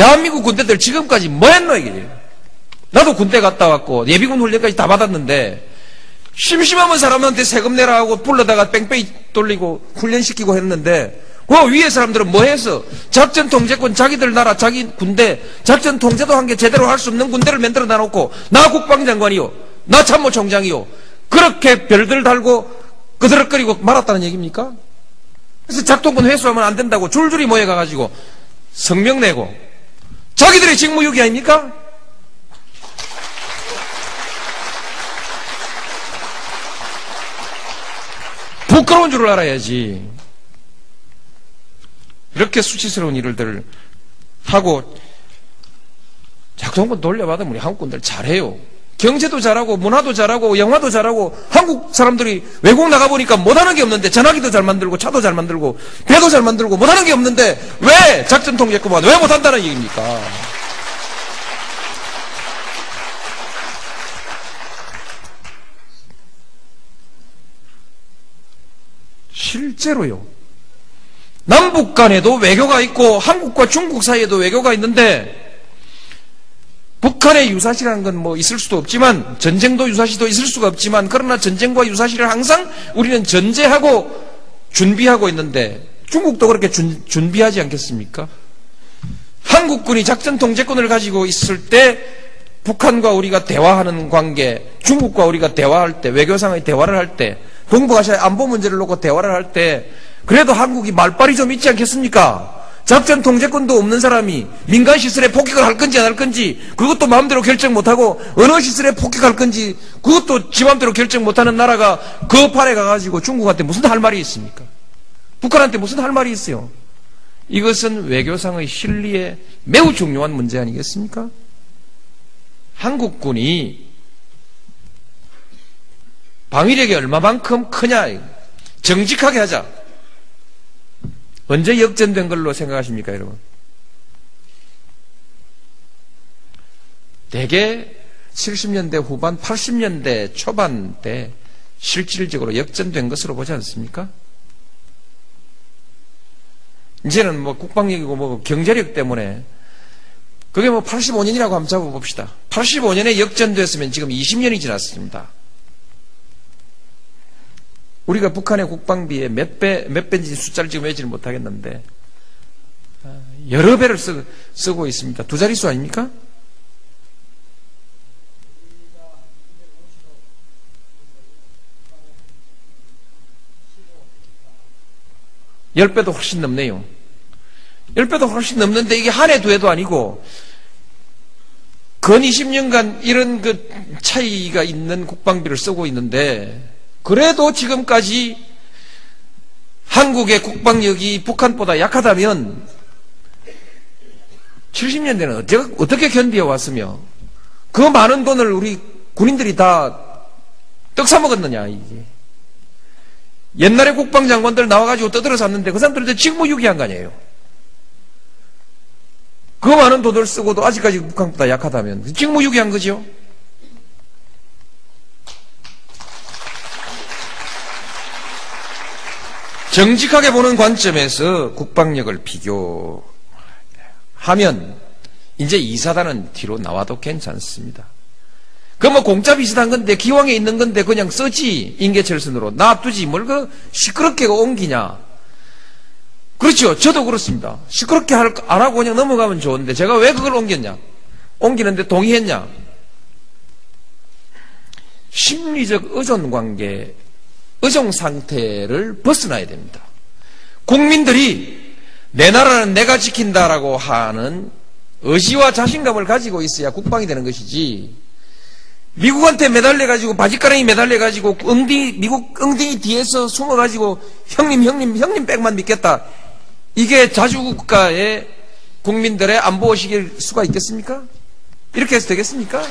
대한민국 군대들 지금까지 뭐 했노, 이게. 나도 군대 갔다 왔고, 예비군 훈련까지 다 받았는데, 심심하면 사람한테 세금 내라 하고 불러다가 뺑뺑이 돌리고 훈련시키고 했는데, 그 위에 사람들은 뭐 해서 작전 통제권 자기들 나라 자기 군대 작전 통제도 한 게 제대로 할 수 없는 군대를 만들어 놔놓고 나 국방장관이요 나 참모총장이요 그렇게 별들 달고 끄드럭거리고 말았다는 얘기입니까? 그래서 작동권 회수하면 안 된다고 줄줄이 모여가가지고 성명 내고 자기들의 직무유기 아닙니까? 부끄러운 줄을 알아야지. 이렇게 수치스러운 일들을 하고 작동권 돌려받으면 우리 한국군들 잘해요. 경제도 잘하고 문화도 잘하고 영화도 잘하고 한국 사람들이 외국 나가보니까 못하는 게 없는데 전화기도 잘 만들고 차도 잘 만들고 배도 잘 만들고 못하는 게 없는데 왜 작전 통제권만 왜 못한다는 얘기입니까? 실제로요. 남북 간에도 외교가 있고 한국과 중국 사이에도 외교가 있는데 북한의 유사시라는 건 뭐 있을 수도 없지만 전쟁도 유사시도 있을 수가 없지만 그러나 전쟁과 유사시를 항상 우리는 전제하고 준비하고 있는데 중국도 그렇게 준비하지 않겠습니까? 한국군이 작전 통제권을 가지고 있을 때 북한과 우리가 대화하는 관계, 중국과 우리가 대화할 때 외교상의 대화를 할 때 동북아시아 안보 문제를 놓고 대화를 할 때 그래도 한국이 말빨이 좀 있지 않겠습니까? 작전 통제권도 없는 사람이 민간 시설에 폭격을 할 건지 안 할 건지 그것도 마음대로 결정 못하고 어느 시설에 폭격할 건지 그것도 지 마음대로 결정 못하는 나라가 그 판에 가가지고 중국한테 무슨 할 말이 있습니까? 북한한테 무슨 할 말이 있어요? 이것은 외교상의 실리에 매우 중요한 문제 아니겠습니까? 한국군이 방위력이 얼마만큼 크냐 정직하게 하자. 언제 역전된 걸로 생각하십니까, 여러분? 대개 70년대 후반, 80년대 초반 때 실질적으로 역전된 것으로 보지 않습니까? 이제는 뭐 국방력이고 뭐 경제력 때문에 그게 뭐 85년이라고 한번 잡아봅시다. 85년에 역전됐으면 지금 20년이 지났습니다. 우리가 북한의 국방비에 몇 배인지 숫자를 지금 외지를 못하겠는데 여러 배를 쓰고 있습니다. 두 자릿수 아닙니까? 열 배도 훨씬 넘네요. 10배도 훨씬 넘는데 이게 한 해 두 해도 아니고 근 20년간 이런 그 차이가 있는 국방비를 쓰고 있는데 그래도 지금까지 한국의 국방력이 북한보다 약하다면 70년대는 어떻게 견뎌왔으며 그 많은 돈을 우리 군인들이 다 떡 사먹었느냐 이게. 옛날에 국방장관들 나와가지고 떠들어 샀는데 그 사람들은 직무유기한 거 아니에요. 그 많은 돈을 쓰고도 아직까지 북한보다 약하다면 직무유기한 거죠. 정직하게 보는 관점에서 국방력을 비교하면 이제 이 사단은 뒤로 나와도 괜찮습니다. 그 뭐 공짜 비슷한 건데 기왕에 있는 건데 그냥 쓰지 인계철선으로 놔두지 뭘 그 시끄럽게 옮기냐. 그렇죠. 저도 그렇습니다. 시끄럽게 안 하고 그냥 넘어가면 좋은데 제가 왜 그걸 옮겼냐. 옮기는데 동의했냐. 심리적 의존관계 의존 상태를 벗어나야 됩니다. 국민들이 내 나라는 내가 지킨다라고 하는 의지와 자신감을 가지고 있어야 국방이 되는 것이지 미국한테 매달려가지고 바지가랑이 매달려가지고 미국 엉덩이 뒤에서 숨어가지고 형님 백만 믿겠다. 이게 자주국가의 국민들의 안보의식일 수가 있겠습니까? 이렇게 해서 되겠습니까?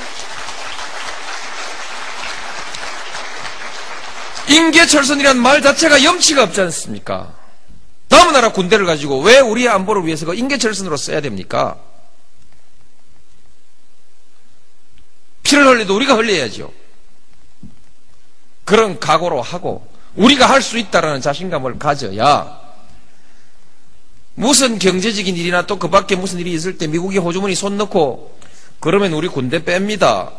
인계철선이란 말 자체가 염치가 없지 않습니까? 남의 나라 군대를 가지고 왜 우리의 안보를 위해서 그 인계철선으로 써야 됩니까? 피를 흘려도 우리가 흘려야죠. 그런 각오로 하고 우리가 할 수 있다라는 자신감을 가져야 무슨 경제적인 일이나 또 그 밖에 무슨 일이 있을 때 미국이 호주머니 손 넣고 그러면 우리 군대 뺍니다.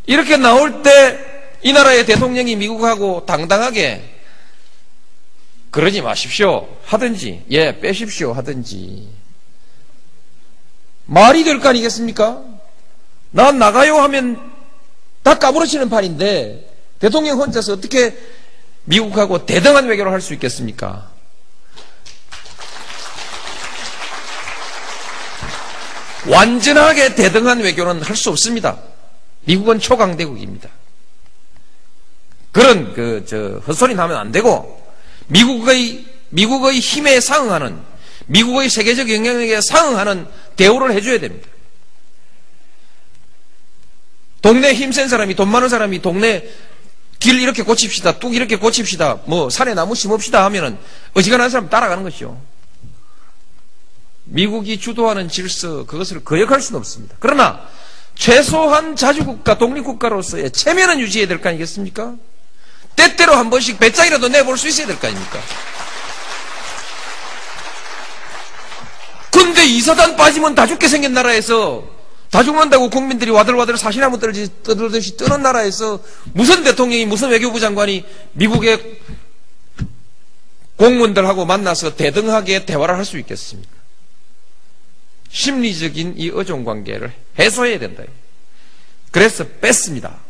이렇게 나올 때 이 나라의 대통령이 미국하고 당당하게 그러지 마십시오 하든지, 예, 빼십시오 하든지 말이 될 거 아니겠습니까? 난 나가요 하면 다 까무러치는 판인데 대통령 혼자서 어떻게 미국하고 대등한 외교를 할 수 있겠습니까? 완전하게 대등한 외교는 할 수 없습니다. 미국은 초강대국입니다. 그런 헛소리는 하면 안 되고 미국의 힘에 상응하는, 미국의 세계적 영향력에 상응하는 대우를 해줘야 됩니다. 동네 힘센 사람이, 돈 많은 사람이 동네 길 이렇게 고칩시다, 뚝 이렇게 고칩시다, 뭐 산에 나무 심읍시다 하면은 어지간한 사람 따라가는 것이죠. 미국이 주도하는 질서, 그것을 거역할 수는 없습니다. 그러나 최소한 자주국가, 독립국가로서의 체면은 유지해야 될 거 아니겠습니까? 때때로 한 번씩 배짱이라도 내볼 수 있어야 될 거 아닙니까? 근데 이사단 빠지면 다 죽게 생긴 나라에서, 다 죽는다고 국민들이 와들와들 사시나무 떠들듯이 뜨는 나라에서 무슨 대통령이, 무슨 외교부 장관이 미국의 공무원들하고 만나서 대등하게 대화를 할 수 있겠습니까? 심리적인 이 의존관계를 해소해야 된다. 그래서 뺐습니다.